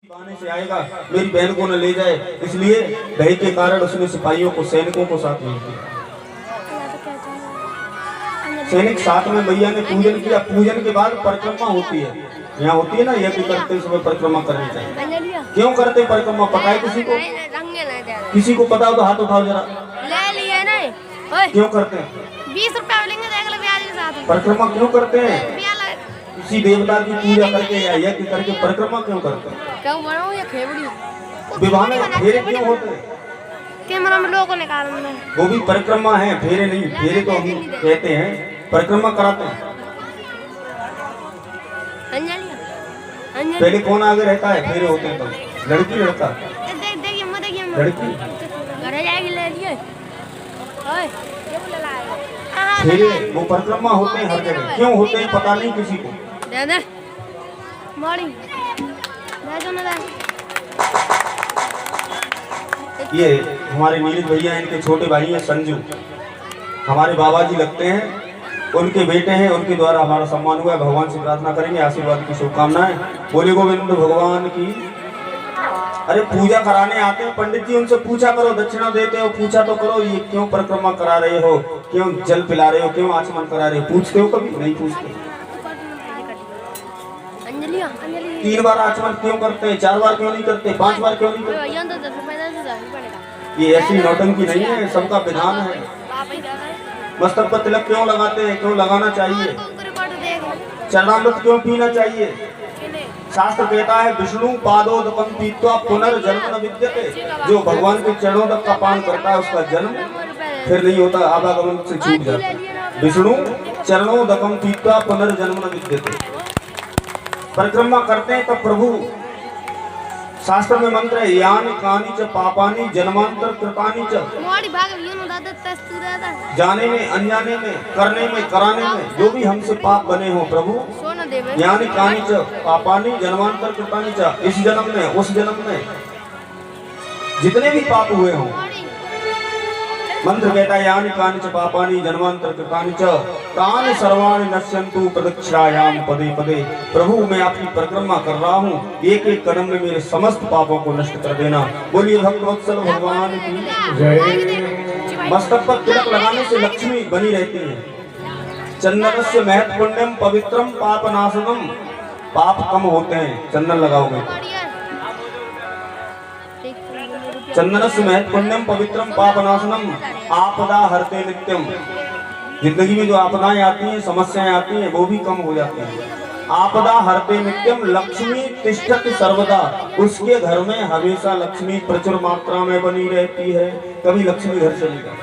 बहाने से आएगा, मेरी बहन को न ले जाए, इसलिए भय के कारण उसने सिपाहियों को, सैनिकों को साथ नहीं किया। सैनिक साथ में मैया ने पूजन किया। पूजन के बाद परिक्रमा होती है, यहाँ होती है ना, यज्ञ करते समय परिक्रमा करनी चाहिए। क्यों करते परिक्रमा, पता है किसी को? किसी को पता हो तो हाथ उठाओ जरा। ले लिए नहीं। क्यों करते हैं? 20 रुपया लेंगे, देख लो ब्याज के साथ। परिक्रमा क्यों करते हैं? किसी देवता की पूजा करके या यज्ञ करके परिक्रमा क्यों करते हैं? क्यों बनाऊं या खेवड़ी? विवाह में फेरे क्यों होते हैं? कैमरा में लोगों ने कारण में वो भी परिक्रमा है, फेरे नहीं। फेरे तो हम कहते हैं, परिक्रमा कराते हैं। पहले कौन आगे रहता है? फेरे होते हैं तो लड़की लड़का? देखिए लड़की। घर जाएगी, ले लिए। फेरे वो परिक्रमा होते हैं हर जगह। क्यों होते हैं पता नहीं किसी को। दे दे मॉर्निंग दे दो ना। ये हमारे नीरज भैया हैं, इनके छोटे भाई हैं संजू, हमारे बाबा जी लगते हैं, उनके बेटे हैं। उनके द्वारा हमारा सम्मान हुआ है। भगवान से प्रार्थना करेंगे, आशीर्वाद की शुभकामनाएं। बोले गोविंद भगवान की। अरे पूजा कराने आते हैं पंडित जी, उनसे पूछा करो, दक्षिणा देते हो, पूछा तो करो ये क्यों परिक्रमा करा रहे हो, क्यों जल पिला रहे हो, क्यों आचमन करा रहे हो? पूछते हो कभी? नहीं पूछते। 3 बार आचमन क्यों करते हैं? 4 बार क्यों नहीं करते? 5 बार क्यों नहीं करते? ये ऐसी नौटंकी नहीं है, सबका विधान है। मस्तक पर तिलक क्यों लगाते हैं? क्यों लगाना चाहिए? चरणामृत क्यों पीना चाहिए? शास्त्र कहता है विष्णु पादोदकं पीत्वा पुनर्जन्म न विद्यते। जो भगवान के चरणों तक का पान करता है उसका जन्म फिर नहीं होता, आवागमन से छूट जाता है। विष्णु चरणोदकं पीत्वा पुनर्जन्म न विद्यते। परिक्रमा करते हैं तब प्रभु, शास्त्र में मंत्र है यानि कानि च पापानि जन्मांतर कृतानि च। जाने में, अनजाने में, करने में, कराने में जो भी हमसे पाप बने हो प्रभु, यानि कानि च पापानि जन्मांतर कृतानि च। इस जन्म में, उस जन्म में जितने भी पाप हुए हों, मंत्र कहता है यानि कानि च पापानि जन्मांतर कृतानि च तानि सर्वाणि नश्यन्तु प्रदक्षिणायाम पदे पदे। प्रभु मैं आपकी परिक्रमा कर रहा हूँ, एक एक कदम में मेरे समस्त पापों को नष्ट कर देना। बोलिए भक्तवत्सल भगवान की जय। मस्तक पर तिलक लगाने से लक्ष्मी बनी रहती है। चंदनस्य महत् पुण्यम पवित्रम पापनाशनम। पाप कम होते हैं चंदन लगाओगे। चंदनस्य महत् पुण्यम पवित्रम पापनाशनम आपदा हरते नित्यम। जिंदगी में जो आपदाएं आती हैं, समस्याएं आती हैं, वो भी कम हो जाती हैं। आपदा हरते नित्यम लक्ष्मी तिष्ठति सर्वदा। उसके घर में हमेशा लक्ष्मी प्रचुर मात्रा में बनी रहती है, कभी लक्ष्मी घर से नहीं जाती।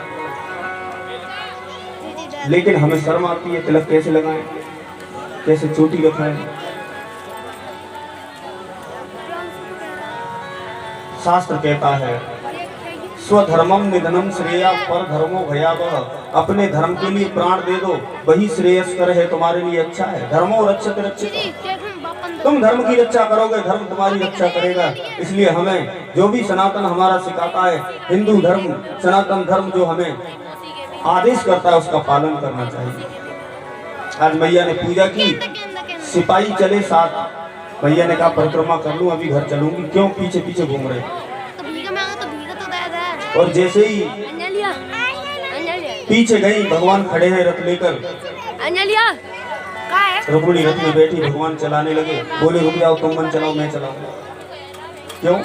लेकिन हमें शर्म आती है, तिलक कैसे लगाएं, कैसे चोटी रखाएं। शास्त्र कहता है स्वधर्मम निधनम श्रेया पर धर्मो भयावह। अपने धर्म के लिए प्राण दे दो, वही श्रेयस्कर है, तुम्हारे लिए अच्छा है। धर्मो रक्षित रक्षित। तुम धर्म की रक्षा करोगे, धर्म तुम्हारी रक्षा करेगा। इसलिए हमें जो भी सनातन हमारा सिखाता है, हिंदू धर्म, सनातन धर्म जो हमें आदेश करता है, उसका पालन करना चाहिए। आज मैया ने पूजा की, सिपाही चले साथ। भैया ने कहा परिक्रमा कर लूं, अभी घर चलूंगी। क्यों पीछे पीछे घूम रहे? और जैसे ही पीछे गई, भगवान खड़े हैं रथ लेकर। रुक्मिणी रथ में बैठी, भगवान चलाने लगे। बोले रुक जाओ, तुम मन चलाओ, मैं चलाऊंगा। क्यों?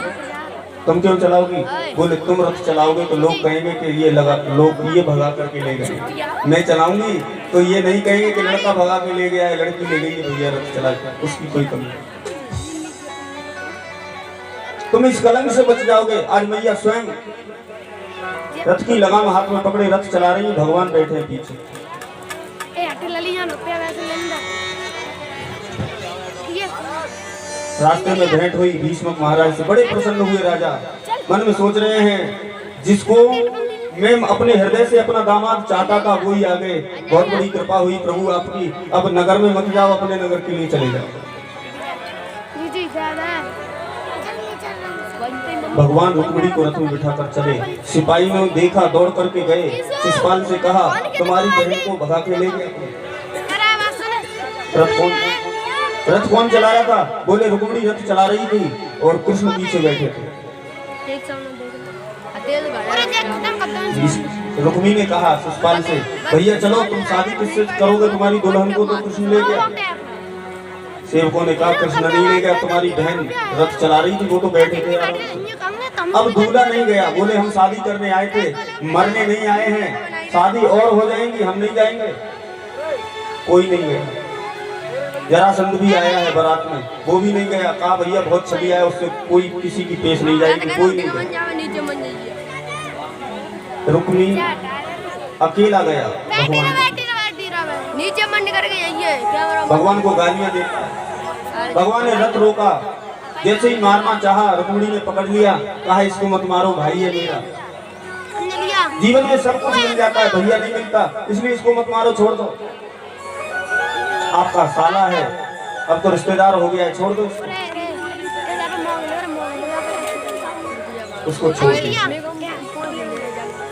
तुम क्यों चलाओगी? बोले तुम रथ चलाओगे तो लोग कहेंगे कि ये लोग ये भगा करके ले गए। मैं चलाऊंगी तो ये नहीं कहेंगे कि लड़का भगा के ले गया है, लड़की ले गई है, भैया रथ चला के। उसकी कोई कमी नहीं। तुम इस कलंक से बच जाओगे। आज मैया स्वयं रथ की लगाम हाथ में पकड़े रथ चला रही है, भगवान बैठे हैं पीछे। रास्ते में भेंट हुई भीष्मक महाराज से, बड़े प्रसन्न हुए राजा। मन में सोच रहे हैं जिसको मैं अपने हृदय से अपना दामाद चाहता था वो ही आ गए। बहुत बड़ी कृपा हुई प्रभु आपकी। अब नगर में मत जाओ, अपने नगर के लिए चले जाओ। भगवान रुक्मिणी को रथ में बिठाकर चले। सिपाही ने देखा, दौड़ करके गए, शिषपाल से कहा तुम्हारी बहन को भगा के ले गया। रथ कौन? रथ कौन चला रहा था? बोले रुक्मिणी रथ चला रही थी और कृष्ण पीछे बैठे थे। रुक्मिणी ने कहा शिशुपाल से, भैया चलो तुम शादी किससे करोगे? तुम्हारी दुल्हन को तो कृष्ण ले गया। सेवकों ने कहा कृष्ण नहीं ले गया, तुम्हारी बहन रथ चला रही थी, वो तो बैठे थे। अब दूल्हा नहीं गया। बोले हम शादी करने आए थे, मरने नहीं आए हैं, शादी और हो जाएंगी, हम नहीं जाएंगे। कोई नहीं गया। जरासंध भी आया है बारात में, वो भी नहीं गया। कहा भैया बहुत छवि आया, उससे कोई किसी की पेश नहीं जाएगी, कोई नहीं गया। रुक्मिणी अकेला गया। नीचे मंड करके जाइए। भगवान को गालियां देता है। भगवान ने रथ रोका, जैसे ही मारना चाहा रुक्मिणी ने पकड़ लिया, कहा इसको मत मारो, भाई है मेरा। जीवन में सब कुछ मिल जाता है, भैया नहीं मिलता, इसलिए इसको मत मारो, छोड़ दो। आपका साला है, अब तो रिश्तेदार हो गया है, छोड़ दो उसको छोड़ दिया।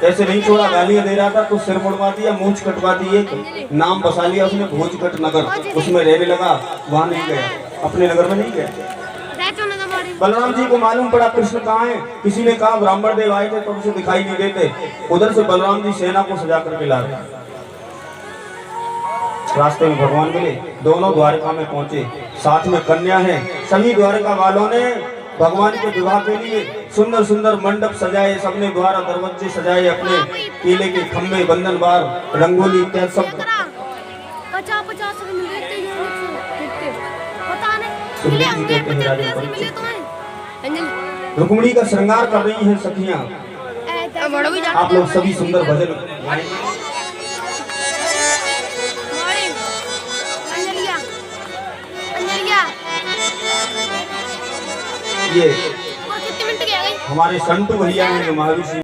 ऐसे नहीं छोड़ा, गालियां दे रहा था तो सिर मुड़वा दिया, मूंछ कटवा दी, एक नाम बसा लिया उसने भोजकट नगर, उसमें रहने लगा। वहां नहीं गया, अपने नगर में नहीं गया। बलराम जी को मालूम पड़ा कृष्ण कहाँ है। किसी ने कहा ब्राह्मण देव आए थे तो उसे दिखाई नहीं देते। उधर से बलराम जी सेना को सजा करके ला रहे। रास्ते में भगवान मिले, दोनों द्वारका में पहुंचे, साथ में कन्या है। सभी द्वारका वालों ने भगवान के विवाह के लिए सुंदर सुंदर मंडप सजाए, सबने द्वार दरवाजे सजाए, अपने केले के खम्भे, बंधनवार, रंगोली इत्यादि सब। रुक्मिणी का श्रृंगार कर रही हैं सखियां। आप लोग सभी सुंदर भजन ये हमारे संतु भैया हैं महावीर